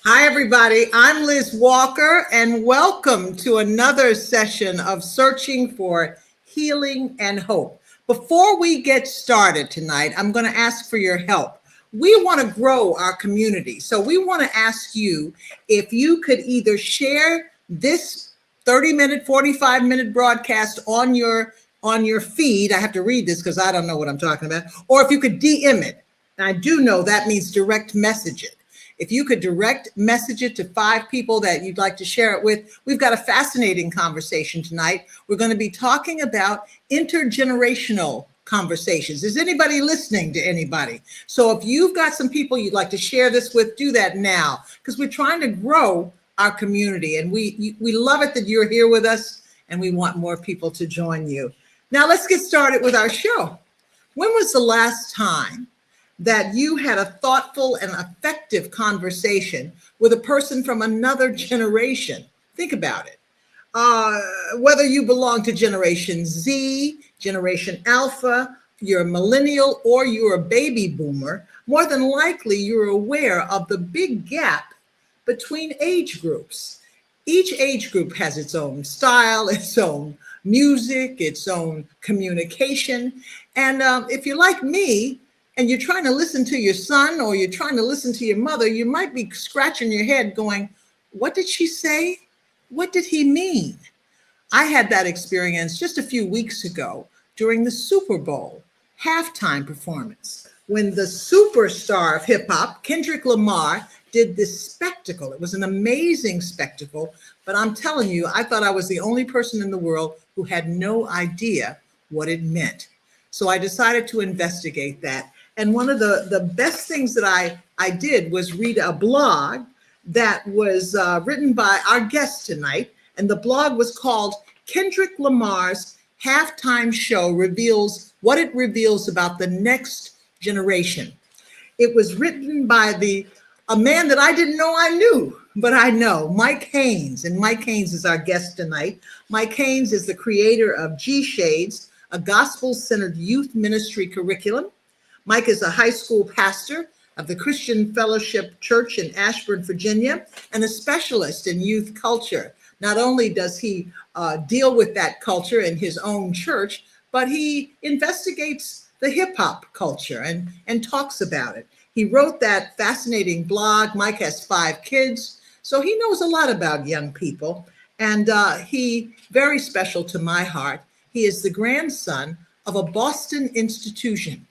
Hi, everybody. I'm Liz Walker, and welcome to another session of Searching for Healing and Hope. Before we get started tonight, I'm going to ask for your help. We want to grow our community, so we want to ask you if you could either share this 30-minute, 45-minute broadcast on your feed. I have to read this because I don't know what I'm talking about. Or if you could DM it. And I do know that means direct message it. If you could direct message it to 5 people that you'd like to share it with, we've got a fascinating conversation tonight. We're going to be talking about intergenerational conversations. Is anybody listening to anybody? So if you've got some people you'd like to share this with, do that now, because we're trying to grow our community, and we love it that you're here with us, and we want more people to join you. Now let's get started with our show. When was the last time that you had a thoughtful and effective conversation with a person from another generation? Think about it. Whether you belong to Generation Z, Generation Alpha, you're a millennial, or you're a baby boomer, more than likely you're aware of the big gap between age groups. Each age group has its own style, its own music, its own communication. And if you're like me, and you're trying to listen to your son or you're trying to listen to your mother, you might be scratching your head going, what did she say? What did he mean? I had that experience just a few weeks ago during the Super Bowl halftime performance, when the superstar of hip hop, Kendrick Lamar, did this spectacle. It was an amazing spectacle, but I'm telling you, I thought I was the only person in the world who had no idea what it meant. So I decided to investigate that. And one of the best things that I did was read a blog that was written by our guest tonight. And the blog was called Kendrick Lamar's Halftime Show Reveals What It Reveals About the Next Generation. It was written by a man that I didn't know I knew, but I know, Mike Haynes. And Mike Haynes is our guest tonight. Mike Haynes is the creator of G-Shades, a gospel-centered youth ministry curriculum. Mike is a high school pastor of the Christian Fellowship Church in Ashburn, Virginia, and a specialist in youth culture. Not only does he deal with that culture in his own church, but he investigates the hip hop culture and talks about it. He wrote that fascinating blog. Mike has 5 kids, so he knows a lot about young people. And he, very special to my heart, he is the grandson of a Boston institution.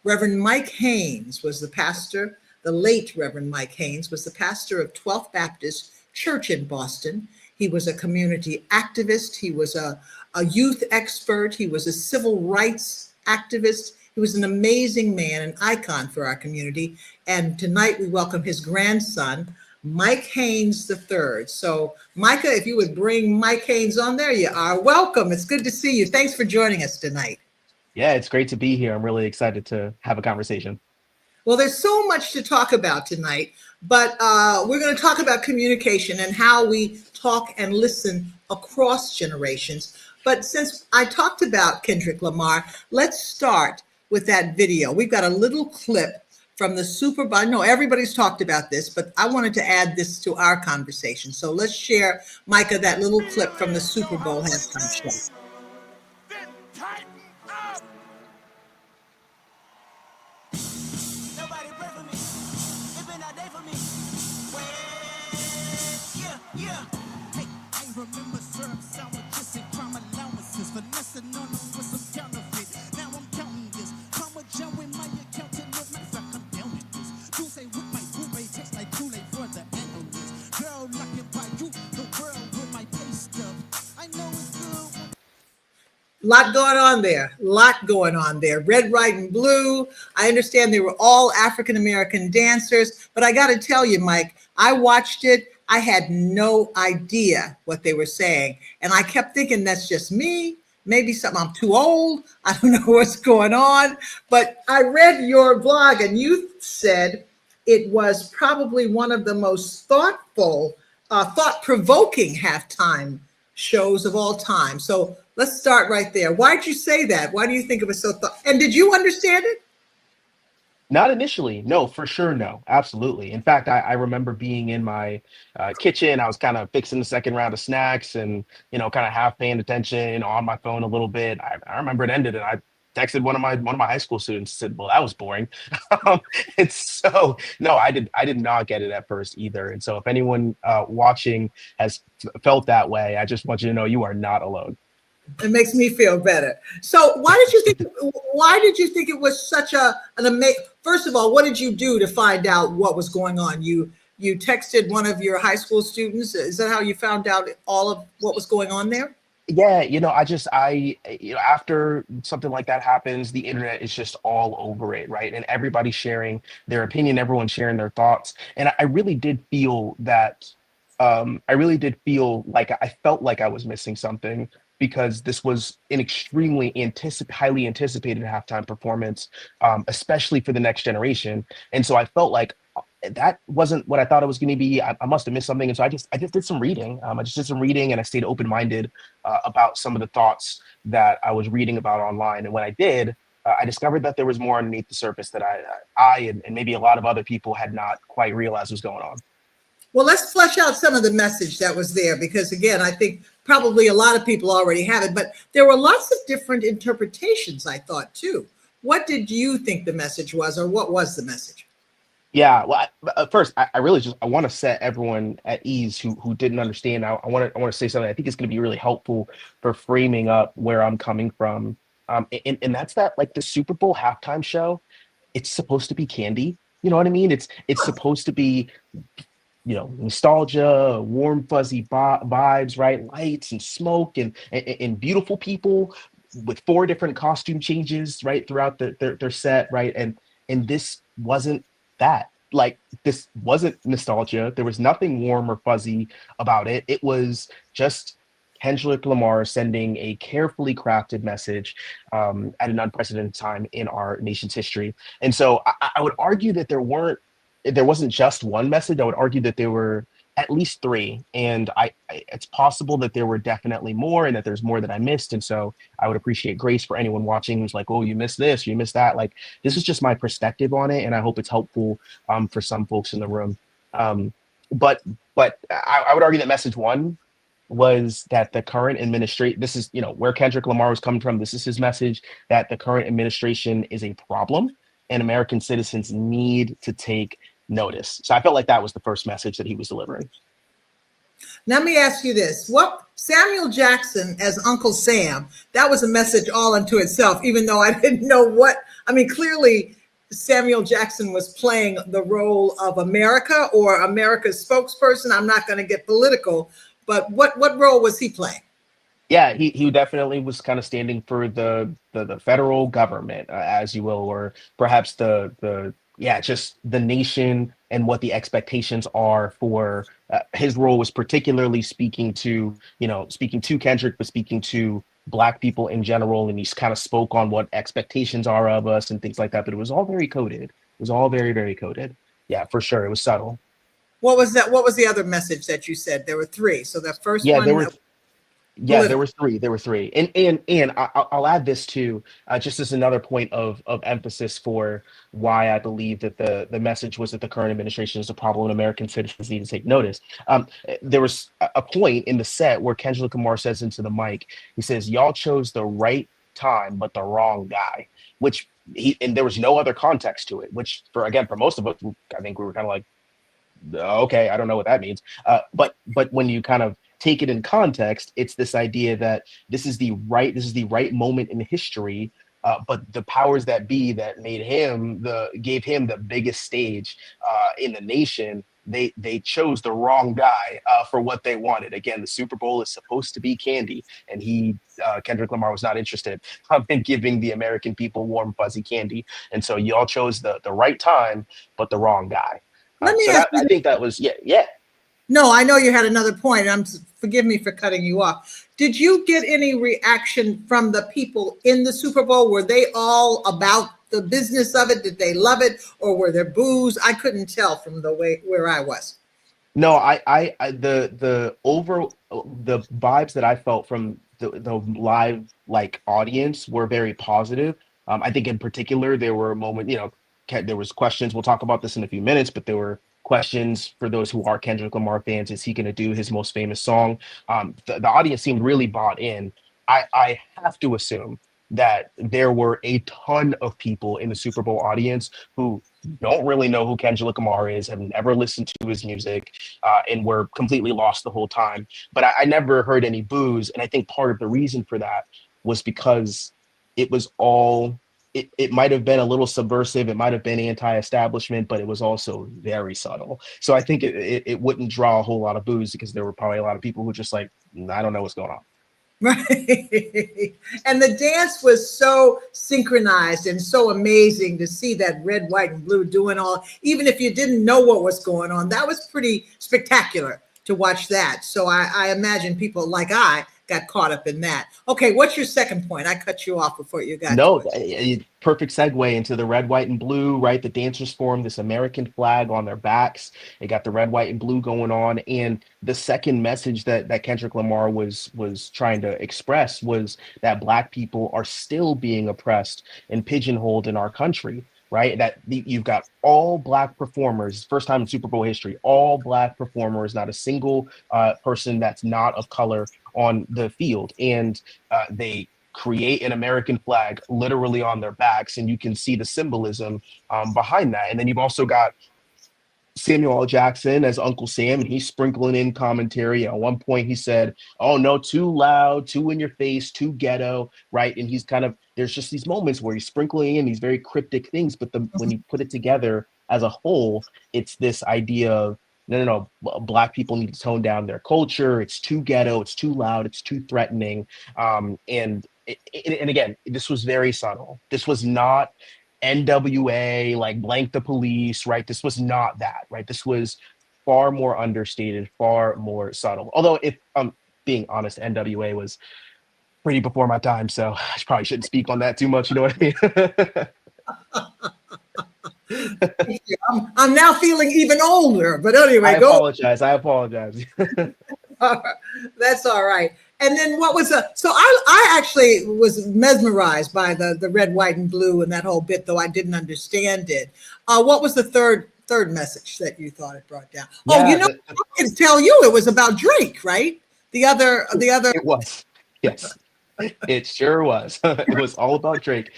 Reverend Mike Haynes was the pastor, the late Reverend Mike Haynes was the pastor of 12th Baptist Church in Boston. He was a community activist. He was a youth expert. He was a civil rights activist. He was an amazing man, an icon for our community. And tonight we welcome his grandson, Mike Haynes III. So Micah, if you would bring Mike Haynes on, there you are. Welcome. It's good to see you. Thanks for joining us tonight. Yeah, it's great to be here. I'm really excited to have a conversation. Well, there's so much to talk about tonight, but we're going to talk about communication and how we talk and listen across generations. But since I talked about Kendrick Lamar, let's start with that video. We've got a little clip from the Super Bowl. I know everybody's talked about this, but I wanted to add this to our conversation. So let's share, Micah, that little clip from the Super Bowl halftime show. Remember syrup sandwiches and crime allowances, finessing on them with some counterfeit. Now I'm counting this. Come with Joe in my account and live my fact, I'm down with this. Tuesday with my boo-bay tastes like Kool-Aid for the analyst. Girl knocking by you, the world with my pay stub. I know it's good. Lot going on there. Red, white, and blue. I understand they were all African-American dancers, but I got to tell you, Mike, I watched it. I had no idea what they were saying. And I kept thinking, that's just me. Maybe something, I'm too old. I don't know what's going on. But I read your blog and you said it was probably one of the most thought-provoking halftime shows of all time. So let's start right there. Why'd you say that? Why do you think it was so and did you understand it? Not initially. No, for sure. No, absolutely. In fact, I remember being in my kitchen. I was kind of fixing the second round of snacks and, kind of half paying attention on my phone a little bit. I remember it ended and I texted one of my high school students, said, well, that was boring. um, it's so, no, I did not get it at first either. And so if anyone watching has felt that way, I just want you to know you are not alone. It makes me feel better. So why did you think it was such an amazing, first of all, what did you do to find out what was going on? You texted one of your high school students. Is that how you found out all of what was going on there? Yeah, after something like that happens, the internet is just all over it, right? And everybody's sharing their opinion, everyone's sharing their thoughts. And I really did feel that, I really did feel like I felt like I was missing something because this was an extremely highly anticipated halftime performance, especially for the next generation. And so I felt like that wasn't what I thought it was going to be. I must have missed something. And so I just did some reading. I just did some reading and I stayed open-minded about some of the thoughts that I was reading about online. And when I did, I discovered that there was more underneath the surface that and maybe a lot of other people had not quite realized was going on. Well, let's flesh out some of the message that was there, because again, I think probably a lot of people already have it, but there were lots of different interpretations, I thought too. What did you think the message was, or what was the message? Yeah, well, first, I really I want to set everyone at ease who didn't understand. I want to say something I think is going to be really helpful for framing up where I'm coming from. And that's that, like, the Super Bowl halftime show, it's supposed to be candy. You know what I mean? It's supposed to be, nostalgia, warm, fuzzy vibes, right? Lights and smoke and beautiful people with four different costume changes, right, throughout their set, right? And this wasn't that. Like, this wasn't nostalgia. There was nothing warm or fuzzy about it. It was just Kendrick Lamar sending a carefully crafted message at an unprecedented time in our nation's history. And so I would argue that there wasn't just one message. I would argue that there were at least three, and it's possible that there were definitely more, and that there's more that I missed. And so I would appreciate grace for anyone watching who's like, "Oh, you missed this, you missed that." Like, this is just my perspective on it, and I hope it's helpful for some folks in the room. Um, but I would argue that message one was that the current administration, this is, where Kendrick Lamar was coming from. This is his message, that the current administration is a problem and American citizens need to take notice. So I felt like that was the first message that he was delivering. Let me ask you this. What Samuel Jackson as Uncle Sam, that was a message all unto itself, even though I didn't know clearly Samuel Jackson was playing the role of America or America's spokesperson. I'm not going to get political, but what role was he playing? Yeah, he definitely was kind of standing for the federal government, as you will, or perhaps just the nation and what the expectations are for his role was particularly speaking to Kendrick, but speaking to Black people in general. And he kind of spoke on what expectations are of us and things like that. But it was all very coded. It was all very, very coded. Yeah, for sure. It was subtle. What was that? What was the other message that you said? There were three. So the first Yeah, one. there were three. There were three, and I'll add this too, just as another point of emphasis for why I believe that the message was that the current administration is a problem and American citizens need to take notice. There was a point in the set where Kendrick Lamar says into the mic, he says, "Y'all chose the right time, but the wrong guy," which and there was no other context to it. Which for most of us, I think we were kind of like, okay, I don't know what that means. But when you kind of take it in context, it's this idea that this is the right moment in history. But the powers that be that gave him the biggest stage in the nation, they chose the wrong guy for what they wanted. Again, the Super Bowl is supposed to be candy, and Kendrick Lamar was not interested in giving the American people warm, fuzzy candy. And so y'all chose the right time, but the wrong guy. I think that was, yeah. No, I know you had another point. Forgive me for cutting you off. Did you get any reaction from the people in the Super Bowl? Were they all about the business of it? Did they love it, or were there boos? I couldn't tell from the way where I was. No, the vibes that I felt from the live, like, audience were very positive. I think in particular there were moments, there was questions. We'll talk about this in a few minutes, but there were questions for those who are Kendrick Lamar fans. Is he going to do his most famous song? The audience seemed really bought in. I have to assume that there were a ton of people in the Super Bowl audience who don't really know who Kendrick Lamar is, have never listened to his music, and were completely lost the whole time. But I never heard any boos. And I think part of the reason for that was because it was all, it might have been a little subversive, it might have been anti-establishment, but it was also very subtle. So I think it wouldn't draw a whole lot of boos because there were probably a lot of people who just like, I don't know what's going on. Right. And the dance was so synchronized and so amazing to see that red, white, and blue doing all, even if you didn't know what was going on, that was pretty spectacular to watch that. So I imagine people like I got caught up in that. Okay, what's your second point? I cut you off before you got No, to it. perfect segue into the red, white, and blue, right? The dancers formed this American flag on their backs. They got the red, white, and blue going on. And the second message that Kendrick Lamar was trying to express was that Black people are still being oppressed and pigeonholed in our country, right? That you've got all Black performers, first time in Super Bowl history, all Black performers, not a single person that's not of color on the field. And they create an American flag literally on their backs, and you can see the symbolism behind that. And then you've also got Samuel L. Jackson as Uncle Sam, and he's sprinkling in commentary. At one point, he said, "Oh no, too loud, too in your face, too ghetto," right? And he's kind of, there's just these moments where he's sprinkling in these very cryptic things, but when you put it together as a whole, it's this idea of no, Black people need to tone down their culture. It's too ghetto, it's too loud, it's too threatening, and again, this was very subtle. This was not NWA, like blank the police, right? This was not that, right? This was far more understated, far more subtle. Although, if I'm being honest, NWA was pretty before my time, so I probably shouldn't speak on that too much. You know what I mean? I'm now feeling even older, but anyway, I apologize. That's all right. And then what was so I actually was mesmerized by the red, white, and blue and that whole bit, though I didn't understand it. What was the third message that you thought it brought down? Yeah, I can tell you it was about Drake, right? The other. It was, yes. It sure was. It was all about Drake.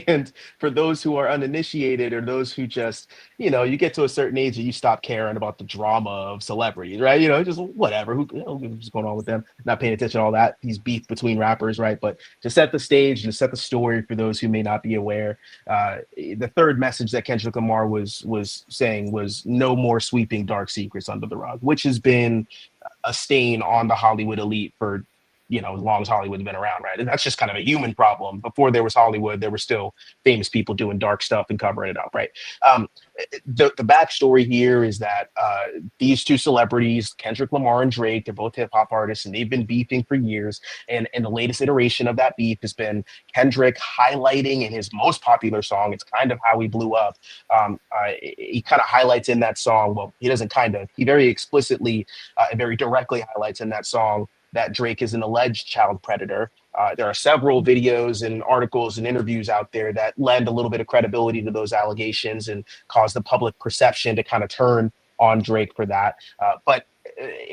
And for those who are uninitiated, or those who just, you get to a certain age and you stop caring about the drama of celebrities, right? Just whatever, what's going on with them, not paying attention to all that, these beef between rappers, right? But to set the stage and to set the story for those who may not be aware, the third message that Kendrick Lamar was saying was no more sweeping dark secrets under the rug, which has been a stain on the Hollywood elite for as long as Hollywood's been around, right? And that's just kind of a human problem. Before there was Hollywood, there were still famous people doing dark stuff and covering it up, right? The backstory here is that these two celebrities, Kendrick Lamar and Drake, they're both hip hop artists, and they've been beefing for years. And the latest iteration of that beef has been Kendrick highlighting in his most popular song, it's kind of how he blew up. He kind of highlights in that song, well, he doesn't kind of, he very explicitly and very directly highlights in that song that Drake is an alleged child predator. There are several videos and articles and interviews out there that lend a little bit of credibility to those allegations and cause the public perception to kind of turn on Drake for that. But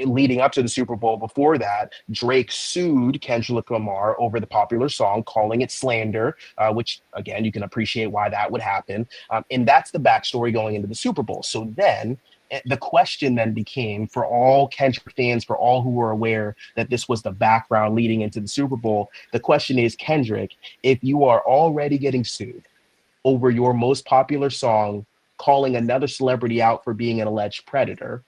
leading up to the Super Bowl before that, Drake sued Kendrick Lamar over the popular song, calling it slander, which, again, you can appreciate why that would happen. And that's the backstory going into the Super Bowl. So then the question then became, for all Kendrick fans, for all who were aware that this was the background leading into the Super Bowl, the question is, Kendrick, if you are already getting sued over your most popular song, calling another celebrity out for being an alleged predator,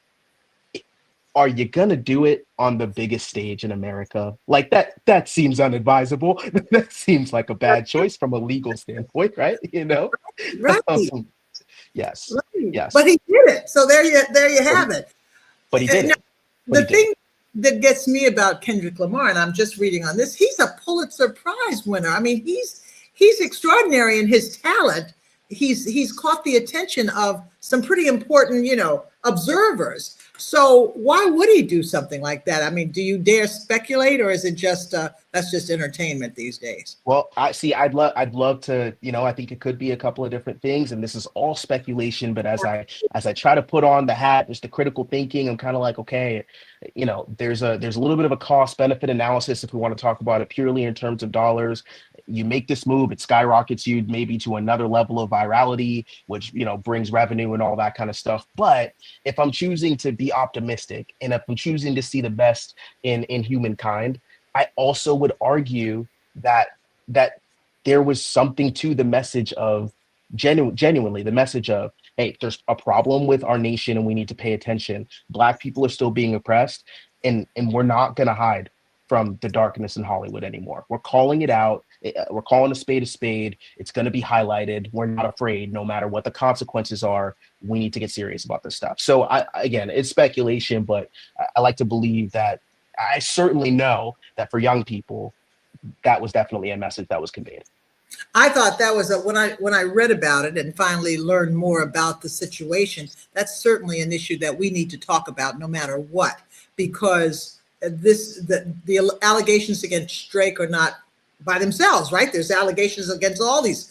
are you gonna do it on the biggest stage in America? Like that seems unadvisable. That seems like a bad choice from a legal standpoint, right? Right. Yes. Right. Yes. But he did it. So there you have it. But he did it. The thing that gets me about Kendrick Lamar, and I'm just reading on this, he's a Pulitzer Prize winner. I mean, he's extraordinary in his talent. He's caught the attention of some pretty important, observers. So why would he do something like that? I mean, do you dare speculate, or is it just that's just entertainment these days? Well, I'd love to, I think it could be a couple of different things, and this is all speculation. But as I try to put on the hat, just the critical thinking, I'm kind of like, okay, there's a little bit of a cost benefit analysis if we want to talk about it purely in terms of dollars. You make this move, it skyrockets you maybe to another level of virality, which brings revenue and all that kind of stuff. But if I'm choosing to be optimistic, and if I'm choosing to see the best in humankind, I also would argue that there was something to the message of genuinely the message of, hey, there's a problem with our nation and we need to pay attention. Black people are still being oppressed, and we're not going to hide from the darkness in Hollywood anymore. We're calling it out. We're calling a spade a spade. It's going to be highlighted. We're not afraid, no matter what the consequences are. We need to get serious about this stuff. So again, it's speculation, but I like to believe that I certainly know that for young people, that was definitely a message that was conveyed. I thought that was when I read about it and finally learned more about the situation. That's certainly an issue that we need to talk about, no matter what, because the allegations against Drake are not by themselves, right? There's allegations against all these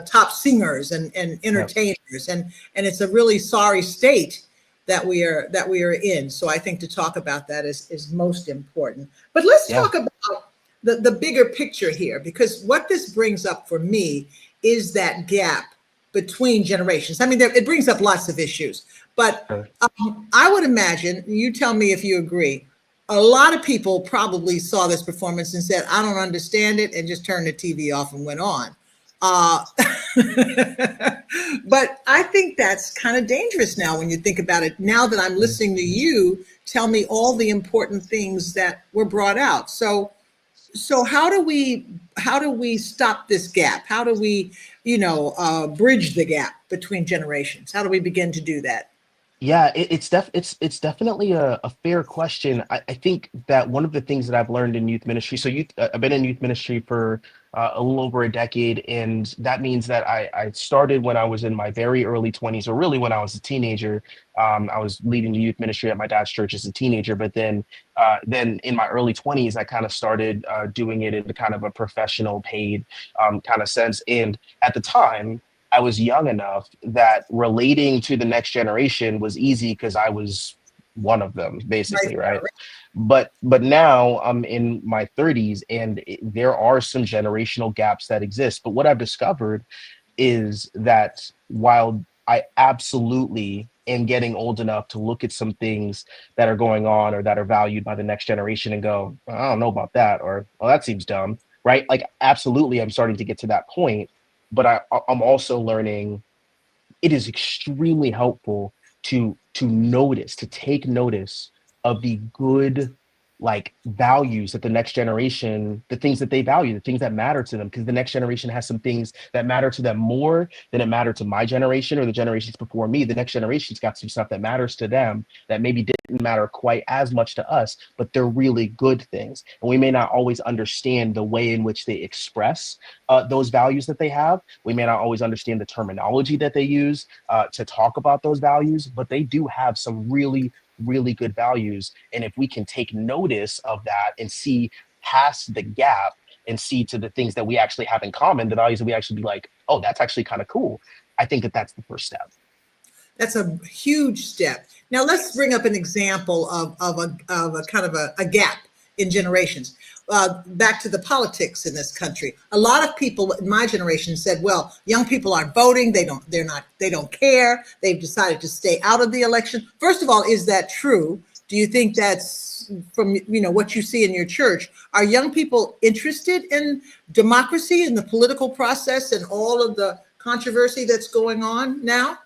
top singers and entertainers, and it's a really sorry state that we are in. So I think to talk about that is most important. But let's talk about the bigger picture here, because what this brings up for me is that gap between generations. I mean, it brings up lots of issues, but I would imagine, you tell me if you agree, a lot of people probably saw this performance and said, I don't understand it, and just turned the TV off and went on. But I think that's kind of dangerous now when you think about it. Now that I'm listening to you tell me all the important things that were brought out. So how do we stop this gap? How do we, bridge the gap between generations? How do we begin to do that? Yeah, it's definitely a fair question. I think that one of the things that I've learned in youth ministry, so I've been in youth ministry for a little over a decade, and that means that I started when I was in my very early 20s, or really when I was a teenager. I was leading the youth ministry at my dad's church as a teenager, but then in my early 20s, I kind of started doing it in kind of a professional, paid kind of sense. And at the time, I was young enough that relating to the next generation was easy because I was one of them, basically, right? But now I'm in my 30s, and there are some generational gaps that exist. But what I've discovered is that while I absolutely am getting old enough to look at some things that are going on or that are valued by the next generation and go, I don't know about that, or, well, that seems dumb, right? Like, absolutely, I'm starting to get to that point. But I'm also learning it is extremely helpful to take notice of the good, like, values that the next generation, the things that they value, the things that matter to them, because the next generation has some things that matter to them more than it mattered to my generation or the generations before me. The next generation's got some stuff that matters to them that maybe didn't matter quite as much to us, but they're really good things. And we may not always understand the way in which they express those values that they have. We may not always understand the terminology that they use to talk about those values, but they do have some really good values. And if we can take notice of that and see past the gap and see to the things that we actually have in common, the values that we actually be like, oh, that's actually kind of cool. I think that that's the first step. That's a huge step. Now let's bring up an example of a kind of a gap in generations. Back to the politics in this country. A lot of people in my generation said, well, young people aren't voting. They don't care. They've decided to stay out of the election. First of all, is that true? Do you think that's from, what you see in your church? Are young people interested in democracy and the political process and all of the controversy that's going on now?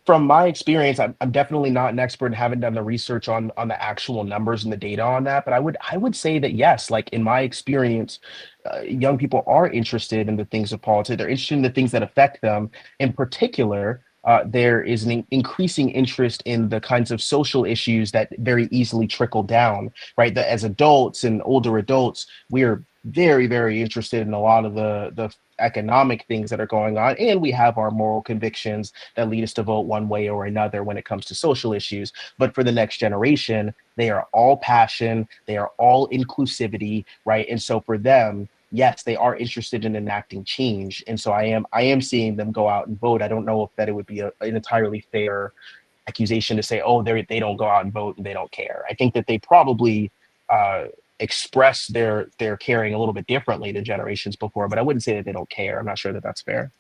From my experience, I'm definitely not an expert and haven't done the research on the actual numbers and the data on that. But I would say that yes, like in my experience, young people are interested in the things of politics. They're interested in the things that affect them. In particular, there is an increasing interest in the kinds of social issues that very easily trickle down, right? That as adults and older adults, we're very, very interested in a lot of the economic things that are going on, and we have our moral convictions that lead us to vote one way or another when it comes to social issues. But for the next generation, they are all passion, they are all inclusivity, right? And so for them, yes, they are interested in enacting change. And so I am seeing them go out and vote. I don't know if that it would be an entirely fair accusation to say, oh, they don't go out and vote and they don't care. I think that they probably uh, express their caring a little bit differently than generations before, but I wouldn't say that they don't care. I'm not sure that that's fair.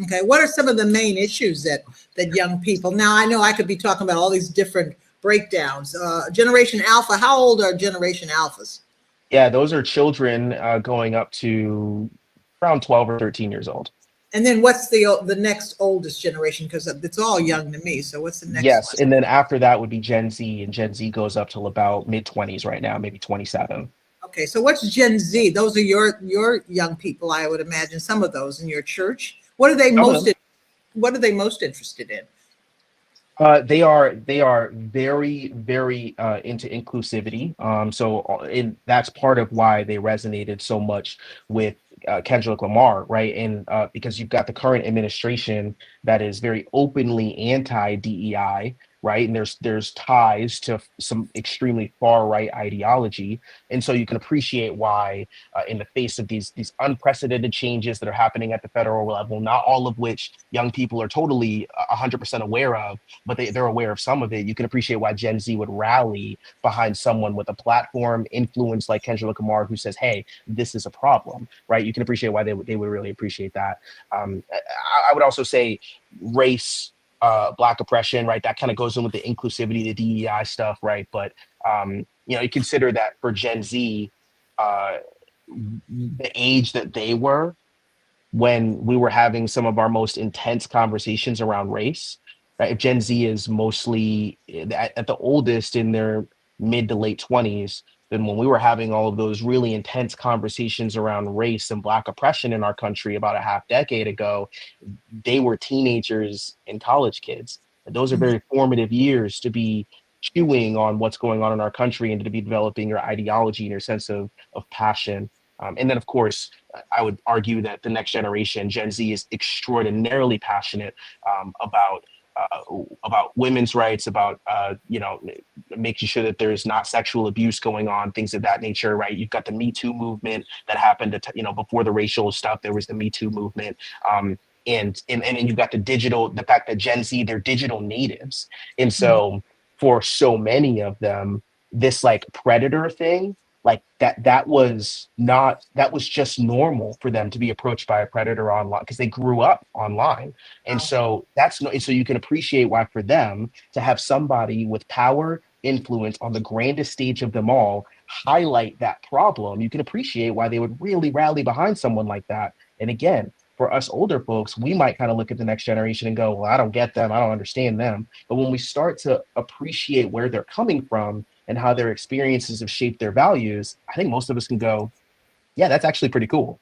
Okay, what are some of the main issues that young people? Now, I know I could be talking about all these different breakdowns. Generation Alpha, how old are Generation Alphas? Yeah, those are children going up to around 12 or 13 years old. And then what's the next oldest generation? Because it's all young to me. So what's the next Yes, one? and then after that would be Gen Z, and Gen Z goes up till about mid 20s right now, maybe 27. Okay, so what's Gen Z? Those are your young people, I would imagine. Some of those in your church. Some of them. What are they most interested in? They are very, very into inclusivity. That's part of why they resonated so much with Kendrick Lamar, right? And because you've got the current administration that is very openly anti-DEI, right? And there's ties to some extremely far right ideology, and so you can appreciate why, in the face of these unprecedented changes that are happening at the federal level, not all of which young people are totally 100% aware of, but they're aware of some of it. You can appreciate why Gen Z would rally behind someone with a platform influence like Kendrick Lamar, who says, hey, this is a problem, right? You can appreciate why they would really appreciate that. I would also say race, Black oppression, right? That kind of goes in with the inclusivity, the DEI stuff, right? But, you consider that for Gen Z, uh, the age that they were when we were having some of our most intense conversations around race, right? If Gen Z is mostly at the oldest in their mid to late 20s, then when we were having all of those really intense conversations around race and Black oppression in our country about a half decade ago, they were teenagers and college kids. And those are very formative years to be chewing on what's going on in our country and to be developing your ideology and your sense of passion. And then, of course, I would argue that the next generation, Gen Z, is extraordinarily passionate about women's rights, about making sure that there's not sexual abuse going on, things of that nature. Right? You've got the Me Too movement that happened, before the racial stuff. There was the Me Too movement. And you've got the fact that Gen Z, they're digital natives, and so for so many of them, this like predator thing, like that was just normal for them to be approached by a predator online because they grew up online. And so so you can appreciate why for them to have somebody with power, influence on the grandest stage of them all highlight that problem, you can appreciate why they would really rally behind someone like that. And again, for us older folks, we might kind of look at the next generation and go, well, I don't get them, I don't understand them. But when we start to appreciate where they're coming from and how their experiences have shaped their values, I think most of us can go, yeah, that's actually pretty cool.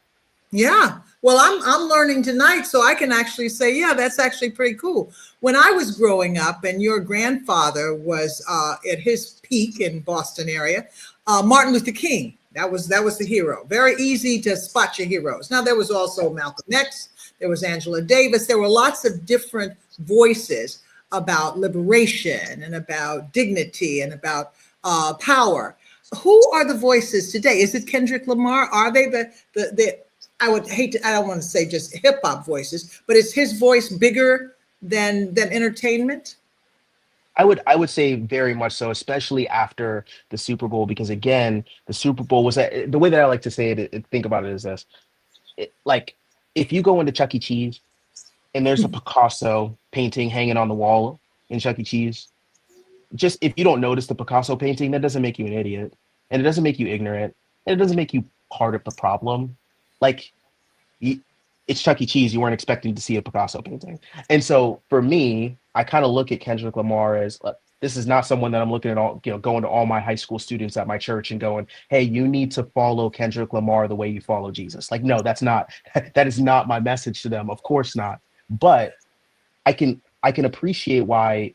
Yeah. Well, I'm learning tonight, so I can actually say, yeah, that's actually pretty cool. When I was growing up, and your grandfather was at his peak in Boston area, Martin Luther King. That was the hero. Very easy to spot your heroes. Now there was also Malcolm X. There was Angela Davis. There were lots of different voices about liberation and about dignity and about power. Who are the voices today? Is it Kendrick Lamar? Are they the I don't want to say just hip hop voices, but is his voice bigger than entertainment? I would say very much so, especially after the Super Bowl, because again, the Super Bowl was the way that I like to say it, think about it is this. Like if you go into Chuck E. Cheese and there's a Picasso painting hanging on the wall in Chuck E. Cheese, just if you don't notice the Picasso painting, that doesn't make you an idiot, and it doesn't make you ignorant, and it doesn't make you part of the problem. Like it's Chuck E. Cheese. You weren't expecting to see a Picasso painting. And so for me, I kind of look at Kendrick Lamar as this is not someone that I'm looking at all, going to all my high school students at my church and going, hey, you need to follow Kendrick Lamar the way you follow Jesus. Like, no, that is not my message to them. Of course not. But I can appreciate why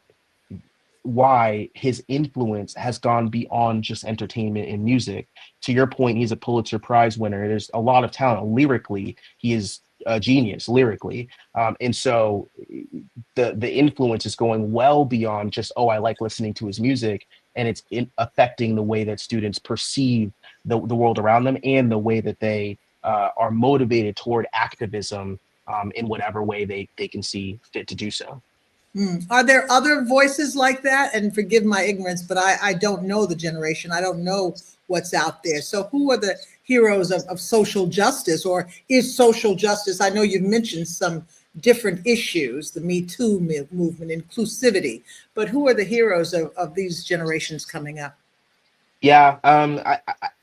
why his influence has gone beyond just entertainment and music. To your point, he's a Pulitzer Prize winner. There's a lot of talent lyrically. He is a genius lyrically, and so the influence is going well beyond just, oh, I like listening to his music, and it's affecting the way that students perceive the world around them and the way that they are motivated toward activism in whatever way they can see fit to do so. Are there other voices like that? And forgive my ignorance, but I don't know the generation. I don't know what's out there. So who are the heroes of social justice, or is social justice? I know you've mentioned some different issues, the Me Too movement, inclusivity, but who are the heroes of these generations coming up? Yeah,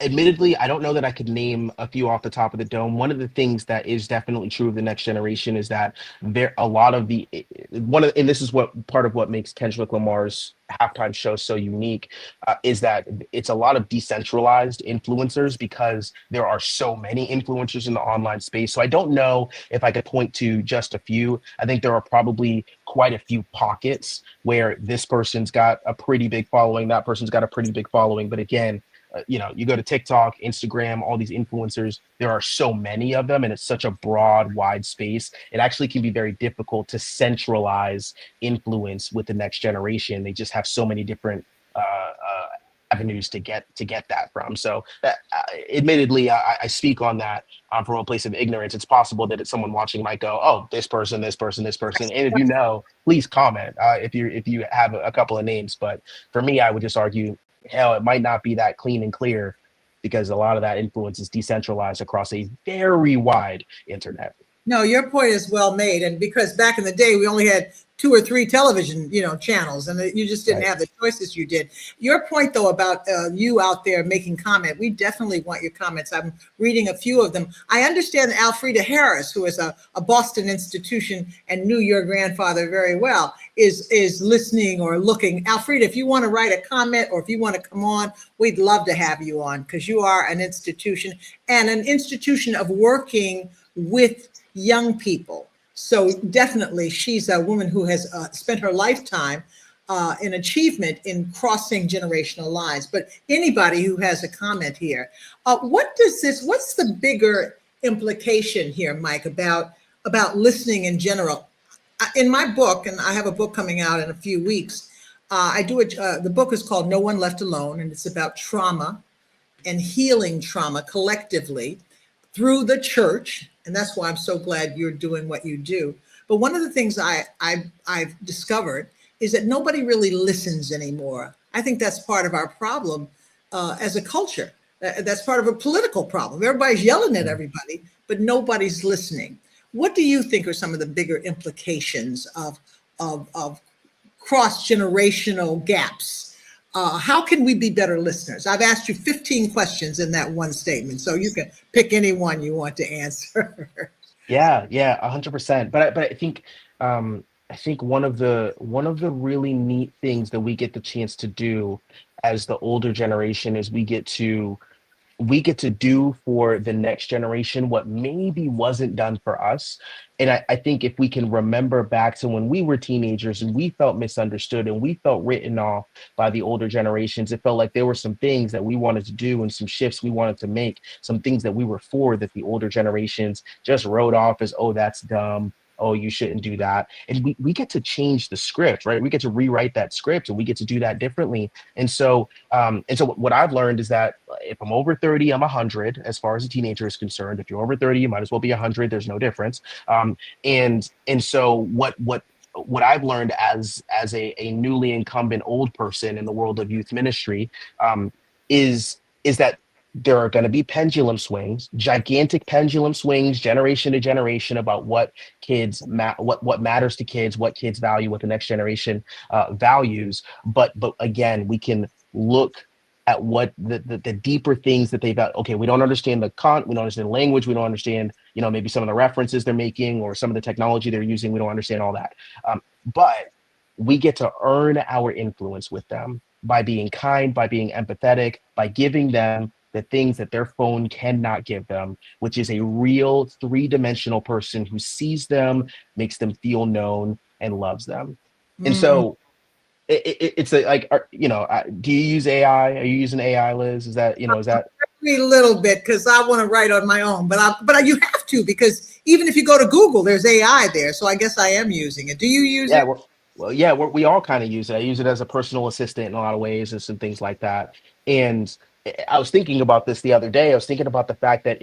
admittedly, I don't know that I could name a few off the top of the dome. One of the things that is definitely true of the next generation is that there a lot of the and this is what part of what makes Kendrick Lamar's halftime show so unique, is that it's a lot of decentralized influencers because there are so many influencers in the online space. So I don't know if I could point to just a few. I think there are probably quite a few pockets where this person's got a pretty big following, that person's got a pretty big following. But again, you go to TikTok, Instagram, all these influencers, there are so many of them, and it's such a broad, wide space. It actually can be very difficult to centralize influence with the next generation. They just have so many different avenues to get that from. So, admittedly, I speak on that from a place of ignorance. It's possible that it's someone watching might go, "Oh, this person, this person, this person," and if you know, please comment if you have a couple of names. But for me, I would just argue, hell, it might not be that clean and clear because a lot of that influence is decentralized across a very wide internet. No, your point is well made. And because back in the day, we only had two or three television, channels, and you just didn't Right. have the choices you did. Your point, though, about you out there making comment, we definitely want your comments. I'm reading a few of them. I understand that Alfreda Harris, who is a Boston institution and knew your grandfather very well, is listening or looking. Alfreda, if you want to write a comment or if you want to come on, we'd love to have you on, because you are an institution, and an institution of working with young people. So definitely, she's a woman who has spent her lifetime in achievement in crossing generational lines. But anybody who has a comment here, what's the bigger implication here, Mike, about listening in general? In my book, and I have a book coming out in a few weeks, the book is called No One Left Alone, and it's about trauma and healing trauma collectively through the church. And that's why I'm so glad you're doing what you do. But one of the things I've discovered is that nobody really listens anymore. I think that's part of our problem as a culture. That's part of a political problem. Everybody's yelling at everybody, but nobody's listening. What do you think are some of the bigger implications of cross-generational gaps? How can we be better listeners? I've asked you 15 questions in that one statement, so you can pick any one you want to answer. Yeah, 100%. But I think one of the really neat things that we get the chance to do as the older generation is we get to do for the next generation what maybe wasn't done for us. And I think if we can remember back to when we were teenagers and we felt misunderstood and we felt written off by the older generations, it felt like there were some things that we wanted to do and some shifts we wanted to make, some things that we were for that the older generations just wrote off as, oh, that's dumb. Oh, you shouldn't do that. And we get to change the script, right? We get to rewrite that script and we get to do that differently. And so what I've learned is that if I'm over 30, I'm 100 as far as a teenager is concerned. If you're over 30, you might as well be 100. There's no difference. And so what I've learned as a newly incumbent old person in the world of youth ministry, is that there are going to be pendulum swings, gigantic pendulum swings, generation to generation, about what what matters to kids, what kids value, what the next generation values. But again, we can look at what the deeper things that they've got. Okay, we don't understand we don't understand the language, we don't understand maybe some of the references they're making or some of the technology they're using. We don't understand all that, but we get to earn our influence with them by being kind, by being empathetic, by giving them the things that their phone cannot give them, which is a real three-dimensional person who sees them, makes them feel known, and loves them. And Mm. so It's like, do you use AI? Are you using AI, Liz? Is that, is that? A little bit, because I want to write on my own, but you have to, because even if you go to Google, there's AI there. So I guess I am using it. Do you use Yeah, it? yeah, we all kind of use it. I use it as a personal assistant in a lot of ways and some things like that. And I was thinking about this the other day. I was thinking about the fact that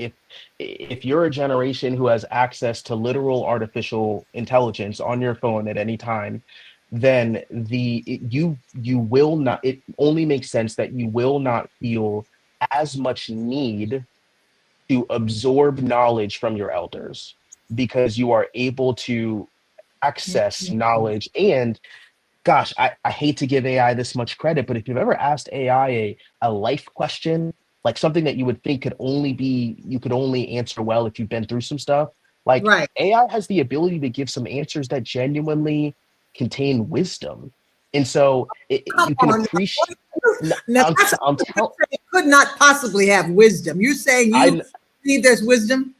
if you're a generation who has access to literal artificial intelligence on your phone at any time, then you will not. It only makes sense that you will not feel as much need to absorb knowledge from your elders because you are able to access knowledge. And gosh, I hate to give AI this much credit, but if you've ever asked AI a life question, like something that you would think you could only answer well if you've been through some stuff, like Right. AI has the ability to give some answers that genuinely contain wisdom. And so Come you can on. appreciate. Now, that's I'm you're telling. saying could not possibly have wisdom. You're saying you believe there's wisdom?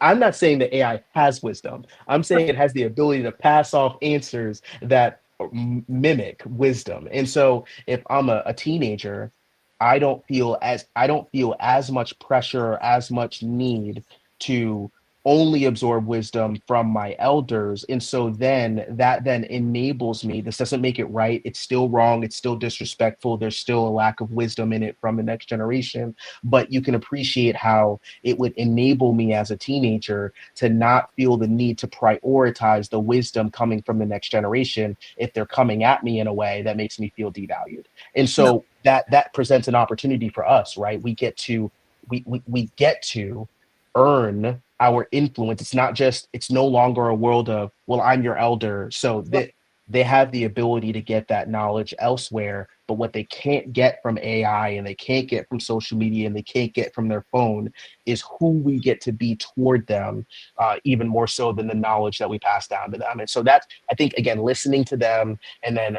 I'm not saying that AI has wisdom. I'm saying it has the ability to pass off answers that mimic wisdom. And so if I'm a teenager, I don't feel as much pressure or as much need to only absorb wisdom from my elders. And so then that then enables me. This doesn't make it right. It's still wrong. It's still disrespectful. There's still a lack of wisdom in it from the next generation. But you can appreciate how it would enable me as a teenager to not feel the need to prioritize the wisdom coming from the next generation if they're coming at me in a way that makes me feel devalued. And No. so that presents an opportunity for us, right? We get to earn our influence. It's no longer a world of, well, I'm your elder, so that they have the ability to get that knowledge elsewhere. But what they can't get from AI and they can't get from social media and they can't get from their phone is who we get to be toward them, even more so than the knowledge that we pass down to them. And so that's, I think, again, listening to them and then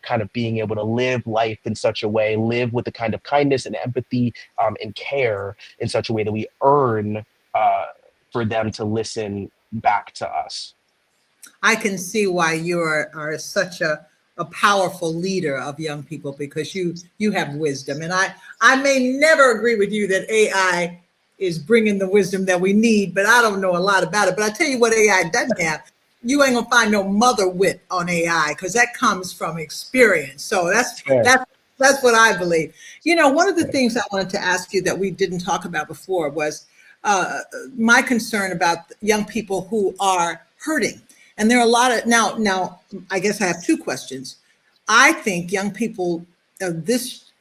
kind of being able to live life in such a way, live with the kind of kindness and empathy and care in such a way that we earn for them to listen back to us. I can see why you are such a powerful leader of young people, because you have wisdom. And I may never agree with you that AI is bringing the wisdom that we need, but I don't know a lot about it. But I tell you what AI doesn't have. You ain't gonna find no mother wit on AI, because that comes from experience. So Fair. that's what I believe. One of the things I wanted to ask you that we didn't talk about before was my concern about young people who are hurting. And there are a lot of now. I guess I have two questions. I think young people of this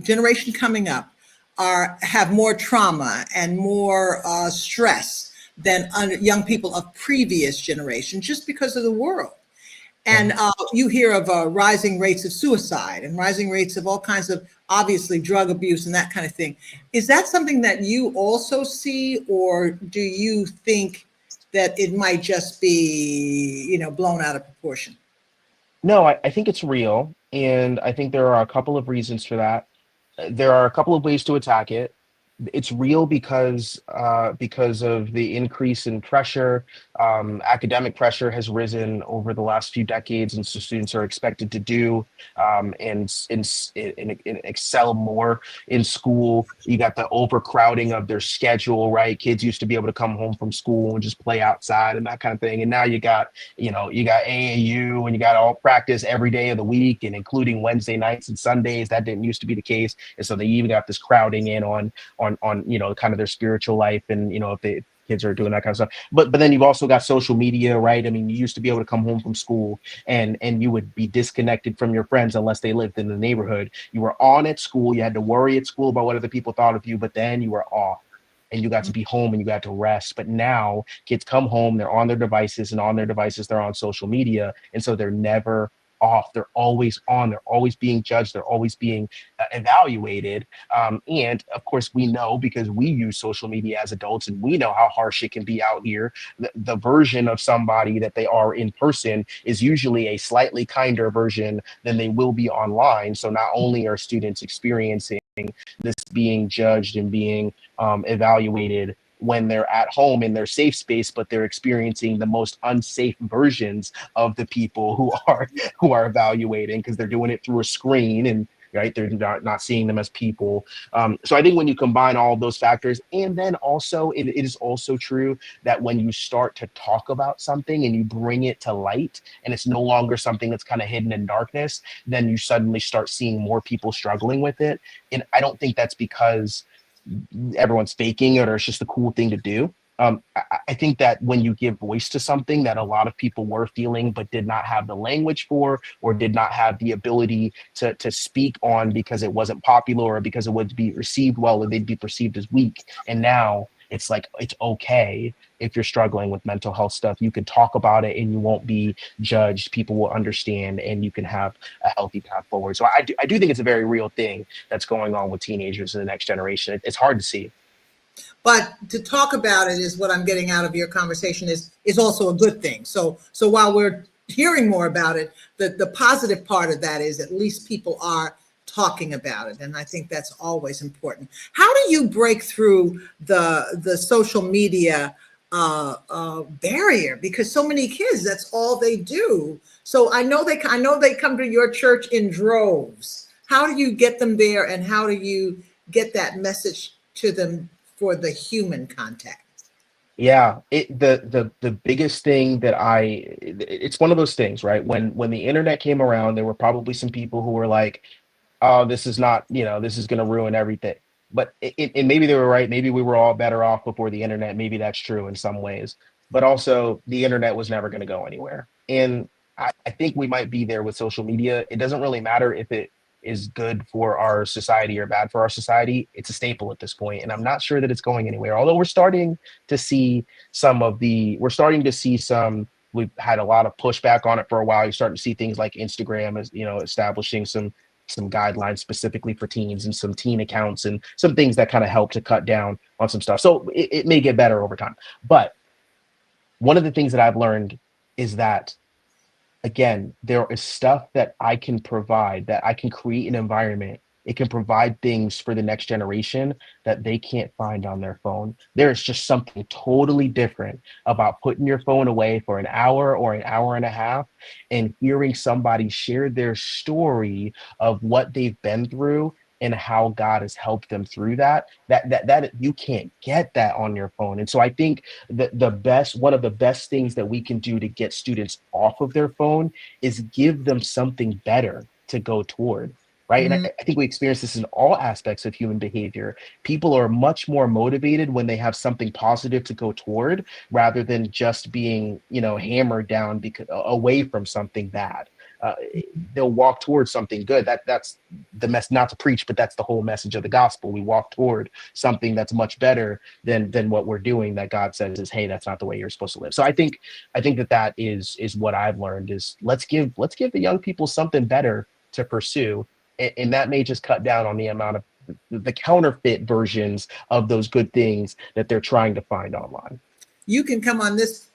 generation coming up have more trauma and more stress than young people of previous generations, just because of the world. And you hear of rising rates of suicide and rising rates of all kinds of, obviously, drug abuse and that kind of thing. Is that something that you also see, or do you think that it might just be, blown out of proportion? No, I think it's real. And I think there are a couple of reasons for that. There are a couple of ways to attack it. It's real because of the increase in pressure. Academic pressure has risen over the last few decades, and so students are expected to do and excel more in school. You got the overcrowding of their schedule, right? Kids used to be able to come home from school and just play outside and that kind of thing, and now you got AAU and you got all practice every day of the week, and including Wednesday nights and Sundays. That didn't used to be the case, and so they even got this crowding in on kind of their spiritual life, and if the kids are doing that kind of stuff. But then you've also got social media, right? I mean, you used to be able to come home from school and you would be disconnected from your friends unless they lived in the neighborhood. You were on at school, you had to worry at school about what other people thought of you, but then you were off and you got to be home and you got to rest. But now kids come home, they're on their devices, and on their devices they're on social media, and so they're never off. They're always on. They're always being judged. They're always being evaluated. And of course, we know, because we use social media as adults, and we know how harsh it can be out here. The version of somebody that they are in person is usually a slightly kinder version than they will be online. So not only are students experiencing this being judged and being evaluated when they're at home in their safe space, but they're experiencing the most unsafe versions of the people who are evaluating, because they're doing it through a screen, and right, they're not seeing them as people. So I think when you combine all of those factors, and then also it is also true that when you start to talk about something and you bring it to light, and it's no longer something that's kind of hidden in darkness, then you suddenly start seeing more people struggling with it. And I don't think that's because everyone's faking it or it's just a cool thing to do. I think that when you give voice to something that a lot of people were feeling but did not have the language for, or did not have the ability to speak on, because it wasn't popular or because it would be received well, or they'd be perceived as weak. And now it's like, it's okay if you're struggling with mental health stuff. You can talk about it and you won't be judged. People will understand, and you can have a healthy path forward. So I do think it's a very real thing that's going on with teenagers in the next generation. It's hard to see. But to talk about it is what I'm getting out of your conversation is also a good thing. So while we're hearing more about it, the positive part of that is at least people are talking about it, and I think that's always important. How do you break through the social media barrier? Because so many kids, that's all they do. So I know they come to your church in droves. How do you get them there, and how do you get that message to them for the human contact? Yeah, the biggest thing that it's one of those things, right? When the internet came around, there were probably some people who were like, oh, this is not, this is going to ruin everything. But and maybe they were right. Maybe we were all better off before the internet. Maybe that's true in some ways. But also, the internet was never going to go anywhere. And I think we might be there with social media. It doesn't really matter if it is good for our society or bad for our society. It's a staple at this point, and I'm not sure that it's going anywhere. Although to see we're starting to see some. We've had a lot of pushback on it for a while. You're starting to see things like Instagram, as establishing some guidelines specifically for teens, and some teen accounts, and some things that kind of help to cut down on some stuff. So it may get better over time. But one of the things that I've learned is that, again, there is stuff that I can provide, that I can create an environment. It can provide things for the next generation that they can't find on their phone. There is just something totally different about putting your phone away for an hour or an hour and a half and hearing somebody share their story of what they've been through and how God has helped them through that. That you can't get that on your phone. And so I think that one of the best things that we can do to get students off of their phone is give them something better to go toward. Right. And Mhm. I think we experience this in all aspects of human behavior. People are much more motivated when they have something positive to go toward, rather than just being, hammered down away from something bad. They'll walk towards something good. That's the mess, not to preach, but that's the whole message of the gospel. We walk toward something that's much better than what we're doing, that God says is, hey, that's not the way you're supposed to live. So I think that is what I've learned is, let's give the young people something better to pursue. And that may just cut down on the amount of the counterfeit versions of those good things that they're trying to find online. You can come on this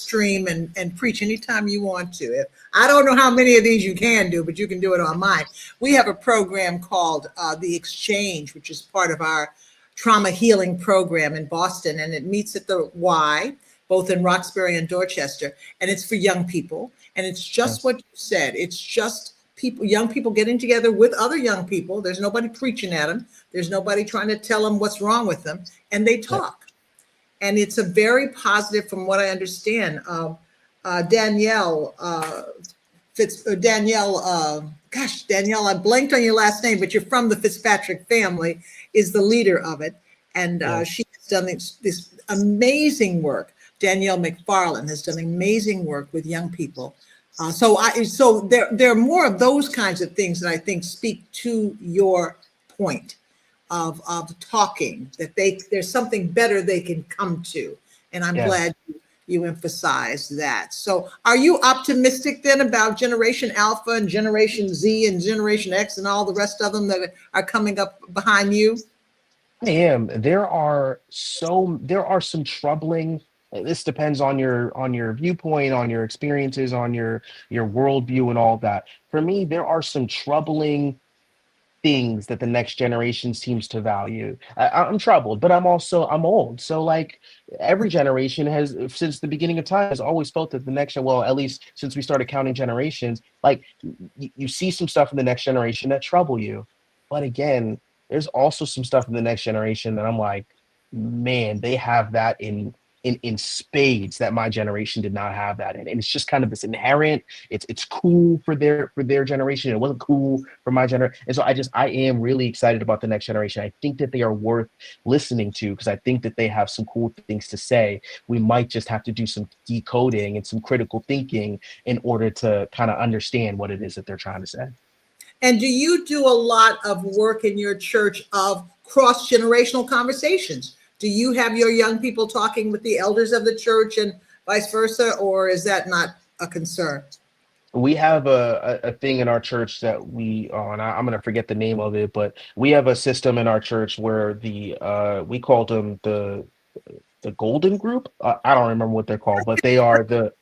stream and preach anytime you want to. I don't know how many of these you can do, but you can do it on mine. We have a program called The Exchange, which is part of our trauma healing program in Boston, and it meets at the Y, both in Roxbury and Dorchester, and it's for young people. And it's just Yes. what you said. It's just young people getting together with other young people. There's nobody preaching at them. There's nobody trying to tell them what's wrong with them, and they Yep. talk. And it's a very positive, from what I understand. Danielle Danielle, I blanked on your last name, but you're from the Fitzpatrick family, is the leader of it. And Yeah. she has done this amazing work. Danielle McFarland has done amazing work with young people. So there are more of those kinds of things that I think speak to your point of talking, that there's something better they can come to. And I'm Yeah. glad you emphasize that. So are you optimistic then about Generation Alpha and Generation Z and Generation X and all the rest of them that are coming up behind you? I am. There are some troubling. This depends on your viewpoint, on your experiences, on your worldview, and all that. For me, there are some troubling things that the next generation seems to value. I'm troubled, but I'm old. So like every generation has, since the beginning of time, has always felt that the next, well, at least since we started counting generations, like you see some stuff in the next generation that trouble you. But again, there's also some stuff in the next generation that I'm like, man, they have that in spades that my generation did not have that in. And it's just kind of this inherent, it's cool for their generation. It wasn't cool for my generation. And so I am really excited about the next generation. I think that they are worth listening to because I think that they have some cool things to say. We might just have to do some decoding and some critical thinking in order to kind of understand what it is that they're trying to say. And do you do a lot of work in your church of cross-generational conversations? Do you have your young people talking with the elders of the church and vice versa, or is that not a concern? We have a thing in our church that and I'm gonna forget the name of it, but we have a system in our church where we called them the golden group. I don't remember what they're called, but they are the,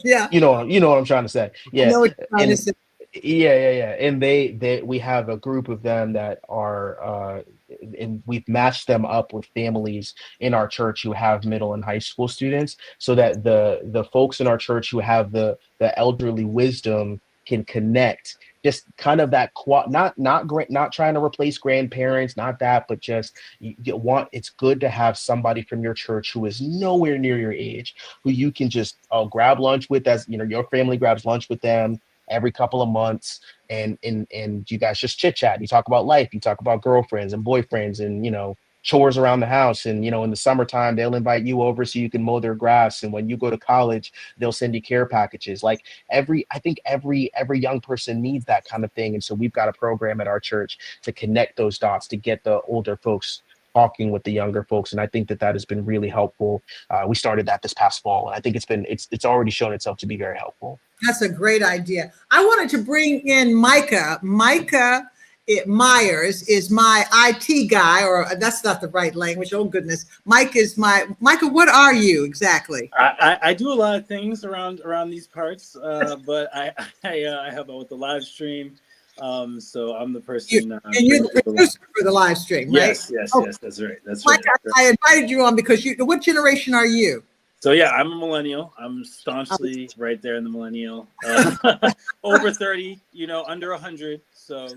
Yeah, you know what I'm trying to say. I Yeah. know what you're trying to And say. yeah. And we have a group of them that are and we've matched them up with families in our church who have middle and high school students so that the folks in our church who have the elderly wisdom can connect, just kind of that not trying to replace grandparents, not that, but just it's good to have somebody from your church who is nowhere near your age, who you can just grab lunch with, as you know, your family grabs lunch with them every couple of months, and you guys just chit chat. You talk about life, you talk about girlfriends and boyfriends, and chores around the house. And in the summertime they'll invite you over so you can mow their grass, and when you go to college they'll send you care packages. Like I think every young person needs that kind of thing. And so we've got a program at our church to connect those dots, to get the older folks talking with the younger folks. And I think that has been really helpful. We started that this past fall, and I think it's already shown itself to be very helpful. That's a great idea. I wanted to bring in Micah. Myers is my IT guy, or that's not the right language. Oh goodness, Micah. What are you exactly? I do a lot of things around these parts, but I help out with the live stream. So I'm the person. And you're the producer for the live stream, right? Yes, yes, that's right. That's Micah, right. I invited you on because what generation are you? So yeah, I'm a millennial. I'm staunchly right there in the millennial. Over 30, under 100. So,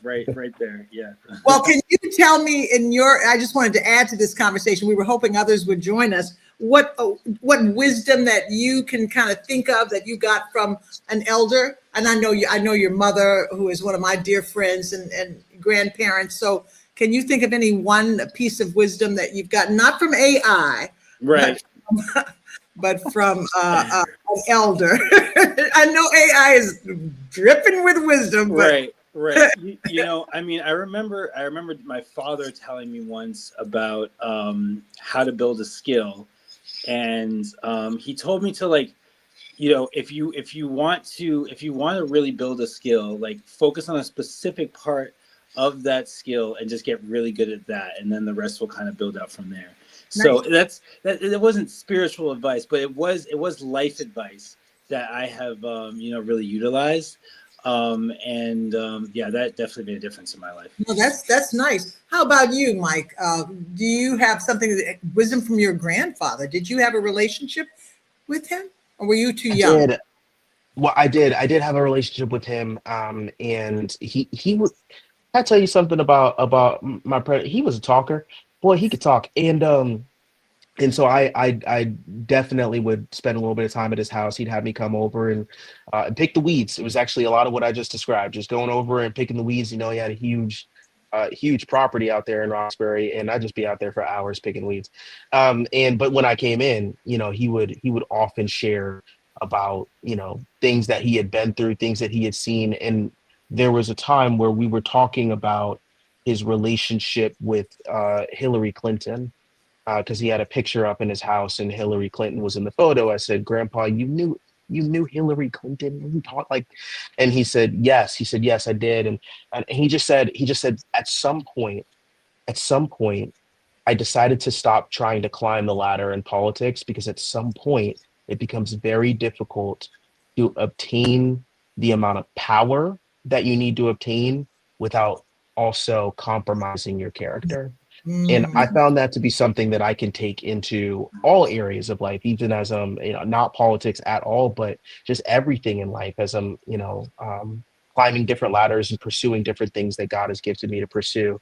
right there. Yeah. Well, can you tell me I just wanted to add to this conversation. We were hoping others would join us. What wisdom that you can kind of think of that you got from an elder? And I know your mother, who is one of my dear friends, and grandparents. So can you think of any one piece of wisdom that you've got, not from AI, right, but from an elder? I know AI is dripping with wisdom, but right. I remember my father telling me once about how to build a skill, and he told me to if you want to really build a skill, focus on a specific part of that skill and just get really good at that, and then the rest will kind of build out from there. So nice. It wasn't spiritual advice, but it was life advice that I have really utilized. That definitely made a difference in my life. Well, that's nice. How about you, Mike? Do you have wisdom from your grandfather? Did you have a relationship with him, or were you too young? I did. Well, I did have a relationship with him, and he was. I tell you something about my he was a talker. Boy, he could talk, and so I definitely would spend a little bit of time at his house. He'd have me come over and pick the weeds. It was actually a lot of what I just described, just going over and picking the weeds. He had a huge property out there in Roxbury, and I'd just be out there for hours picking weeds. But when I came in, he would often share about things that he had been through, things that he had seen. And there was a time where we were talking about his relationship with Hillary Clinton, because he had a picture up in his house and Hillary Clinton was in the photo. I said, "Grandpa, you knew Hillary Clinton?" You talk like, and he said, "Yes." He said, "Yes, I did." And he just said, at some point, I decided to stop trying to climb the ladder in politics, because at some point it becomes very difficult to obtain the amount of power that you need to obtain without also compromising your character. And I found that to be something that I can take into all areas of life, even as not politics at all, but just everything in life as I'm, climbing different ladders and pursuing different things that God has gifted me to pursue.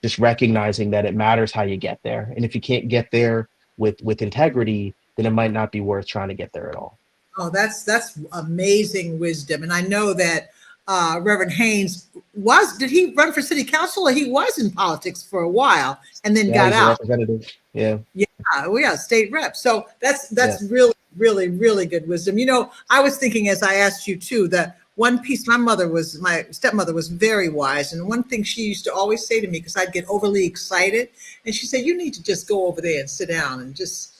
Just recognizing that it matters how you get there. And if you can't get there with integrity, then it might not be worth trying to get there at all. Oh, that's amazing wisdom. And I know that Reverend Haynes did he run for city council, or he was in politics for a while and then got he's out? a representative. Yeah. We are state rep. So that's really, really, really good wisdom. I was thinking as I asked you too, that one piece, my stepmother was very wise. And one thing she used to always say to me, because I'd get overly excited, and she said, you need to just go over there and sit down and just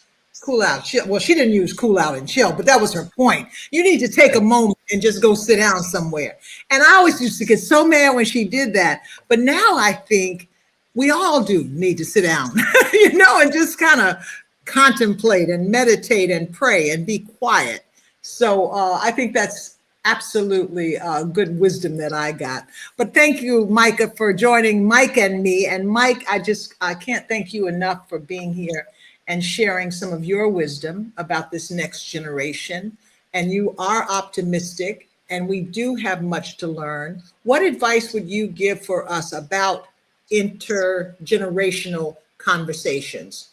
cool out, chill. Well, she didn't use cool out and chill, but that was her point. You need to take a moment and just go sit down somewhere. And I always used to get so mad when she did that. But now I think we all do need to sit down, and just kind of contemplate and meditate and pray and be quiet. So I think that's absolutely good wisdom that I got. But thank you, Micah, for joining Mike and me. And Mike, I can't thank you enough for being here and sharing some of your wisdom about this next generation. And you are optimistic, and we do have much to learn. What advice would you give for us about intergenerational conversations?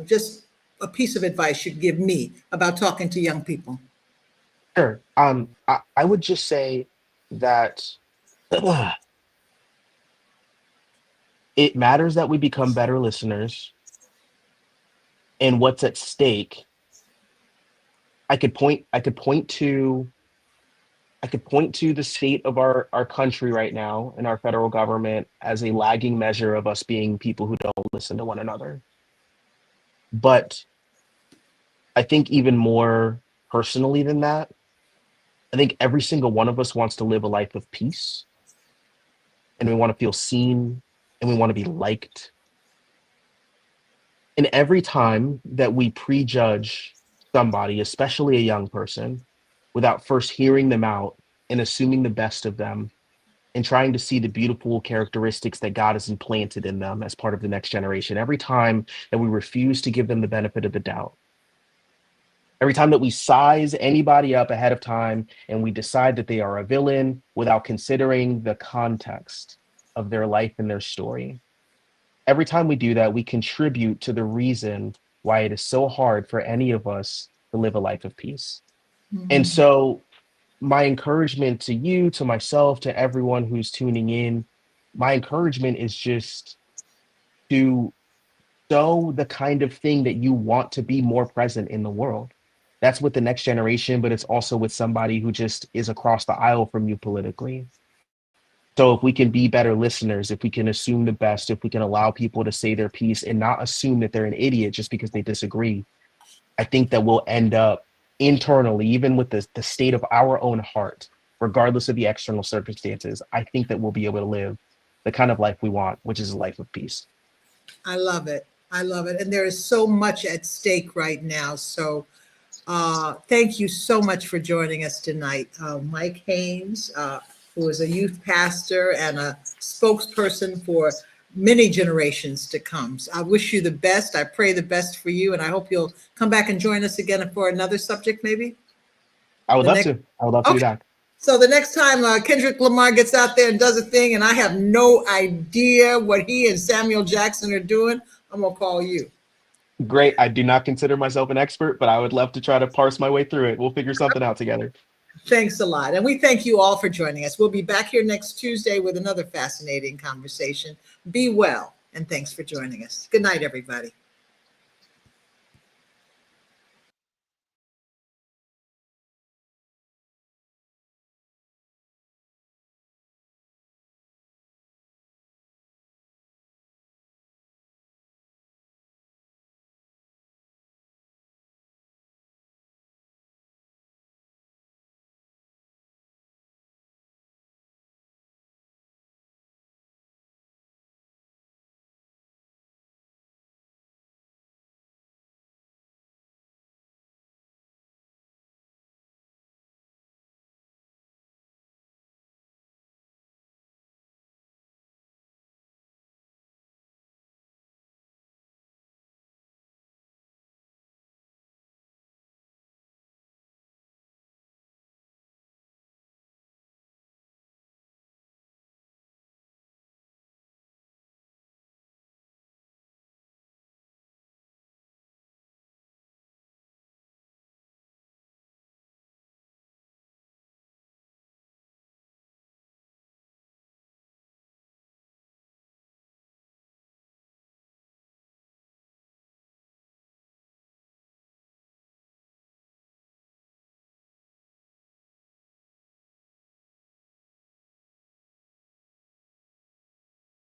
Just a piece of advice you'd give me about talking to young people. Sure. I would just say that it matters that we become better listeners. And what's at stake, I could point to the state of our country right now and our federal government as a lagging measure of us being people who don't listen to one another. But I think even more personally than that, I think every single one of us wants to live a life of peace, and we want to feel seen, and we want to be liked. And every time that we prejudge somebody, especially a young person, without first hearing them out and assuming the best of them and trying to see the beautiful characteristics that God has implanted in them as part of the next generation, every time that we refuse to give them the benefit of the doubt, every time that we size anybody up ahead of time and we decide that they are a villain without considering the context of their life and their story, every time we do that, we contribute to the reason why it is so hard for any of us to live a life of peace. Mm-hmm. And so my encouragement to you, to myself, to everyone who's tuning in, my encouragement is just to show the kind of thing that you want to be more present in the world. That's with the next generation, but it's also with somebody who just is across the aisle from you politically. So if we can be better listeners, if we can assume the best, if we can allow people to say their piece and not assume that they're an idiot just because they disagree, I think that we'll end up internally, even with the state of our own heart, regardless of the external circumstances, I think that we'll be able to live the kind of life we want, which is a life of peace. I love it. I love it. And there is so much at stake right now. So thank you so much for joining us tonight. Mike Haynes, who is a youth pastor and a spokesperson for many generations to come. So I wish you the best. I pray the best for you. And I hope you'll come back and join us again for another subject, maybe. I would love to be back. So the next time Kendrick Lamar gets out there and does a thing and I have no idea what he and Samuel Jackson are doing, I'm going to call you. Great. I do not consider myself an expert, but I would love to try to parse my way through it. We'll figure something out together. Thanks a lot. And we thank you all for joining us. We'll be back here next Tuesday with another fascinating conversation. Be well, and thanks for joining us. Good night, everybody.